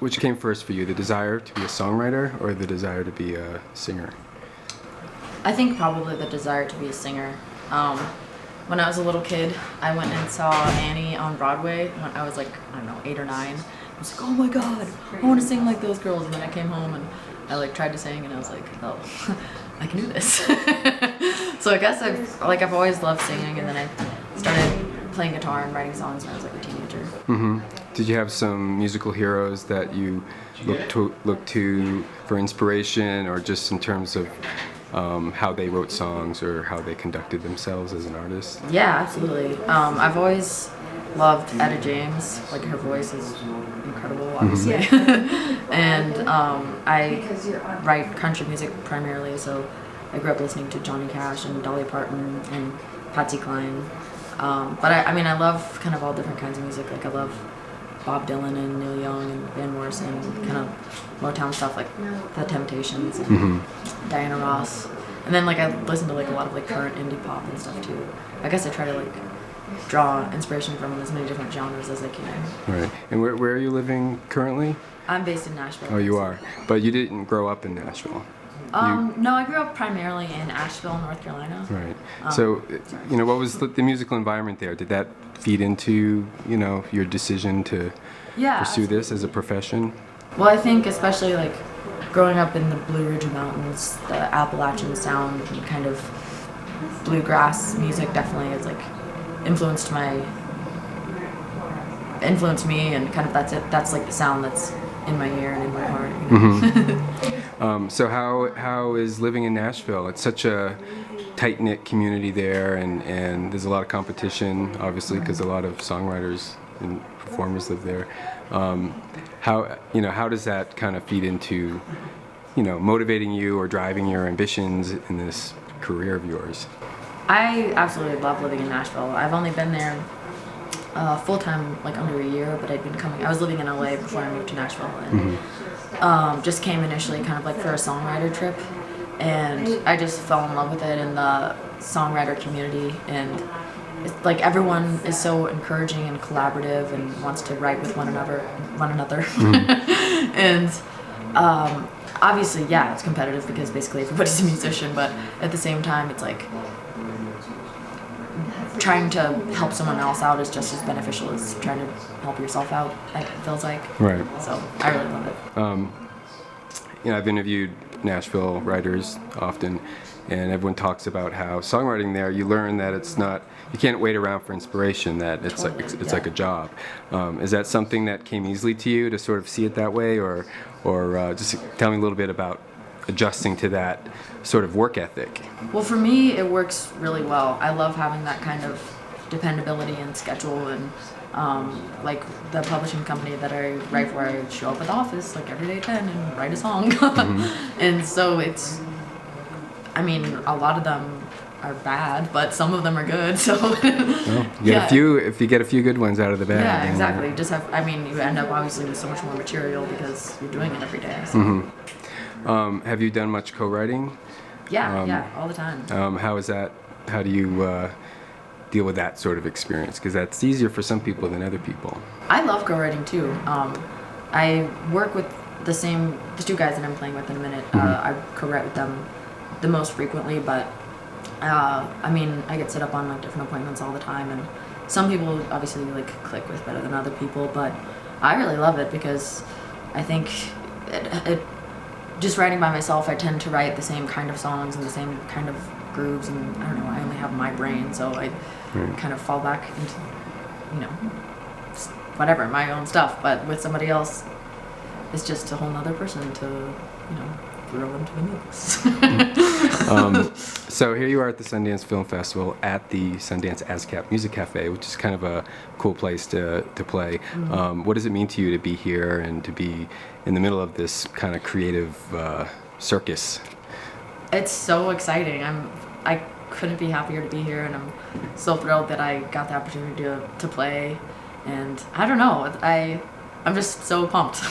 which came first for you, the desire to be a songwriter or the desire to be a singer? I think probably the desire to be a singer. When I was a little kid, I went and saw Annie on Broadway when I was like, I don't know, 8 or 9. I was like, oh my God, I want to sing like those girls. And then I came home and I like tried to sing and I was like, oh, I can do this. So I guess I've always loved singing, and then I started playing guitar and writing songs when I was like a teenager. Mm-hmm. Did you have some musical heroes that you look to for inspiration, or just in terms of how they wrote songs or how they conducted themselves as an artist? Yeah, absolutely. I've always loved Etta James. Like, her voice is incredible, obviously. Mm-hmm. And I write country music primarily, so I grew up listening to Johnny Cash and Dolly Parton and Patsy Cline. But I love kind of all different kinds of music. Like, I love Bob Dylan and Neil Young and Van Morrison, kind of Motown stuff like The Temptations and mm-hmm. Diana Ross. And then like I listen to like a lot of like current indie pop and stuff too. I guess I try to like draw inspiration from as many different genres as I can. Right. And where are you living currently? I'm based in Nashville. Oh, you are. But you didn't grow up in Nashville. No, I grew up primarily in Asheville, North Carolina. Right. So, what was the musical environment there? Did that feed into, your decision to pursue this as a profession? Well, I think especially like growing up in the Blue Ridge Mountains, the Appalachian sound and kind of bluegrass music definitely has like influenced me, and kind of that's like the sound that's in my ear and in my heart. Mm-hmm. So how is living in Nashville? It's such a tight-knit community there, and there's a lot of competition, obviously, because a lot of songwriters and performers live there. How does that kind of feed into, motivating you or driving your ambitions in this career of yours? I absolutely love living in Nashville. I've only been there full-time like under a year, but I was living in LA before I moved to Nashville, and mm-hmm. Just came initially kind of like for a songwriter trip, and I just fell in love with it and the songwriter community, and it's like everyone is so encouraging and collaborative and wants to write with one another. Mm-hmm. And obviously, yeah, it's competitive because basically everybody's a musician, but at the same time, it's like trying to help someone else out is just as beneficial as trying to help yourself out, it feels like. Right. So I really love it. I've interviewed Nashville writers often, and everyone talks about how songwriting there, you learn that you can't wait around for inspiration, that it's like a job. Is that something that came easily to you to sort of see it that way, or just tell me a little bit about adjusting to that sort of work ethic? Well, for me, it works really well. I love having that kind of dependability and schedule, and like the publishing company that I write for, I show up at the office like every day at 10 and write a song. Mm-hmm. And so a lot of them are bad, but some of them are good. So if you get a few good ones out of the bag. Yeah, exactly. You end up obviously with so much more material because you're doing it every day. So. Mm-hmm. Have you done much co-writing? Yeah, all the time. How is that? How do you deal with that sort of experience? Because that's easier for some people than other people. I love co-writing too. I work with the two guys that I'm playing with in a minute. Mm-hmm. I co-write with them the most frequently, but I get set up on like different appointments all the time, and some people obviously like click with better than other people, but I really love it because I think it just writing by myself, I tend to write the same kind of songs and the same kind of grooves, and I don't know, I only have my brain, so I kind of fall back into, whatever, my own stuff. But with somebody else, it's just a whole nother person to, throw into the mix. So here you are at the Sundance Film Festival at the Sundance ASCAP Music Café, which is kind of a cool place to play. Mm-hmm. What does it mean to you to be here and to be in the middle of this kind of creative circus? It's so exciting. I couldn't be happier to be here, and I'm so thrilled that I got the opportunity to play. And I don't know, I'm just so pumped.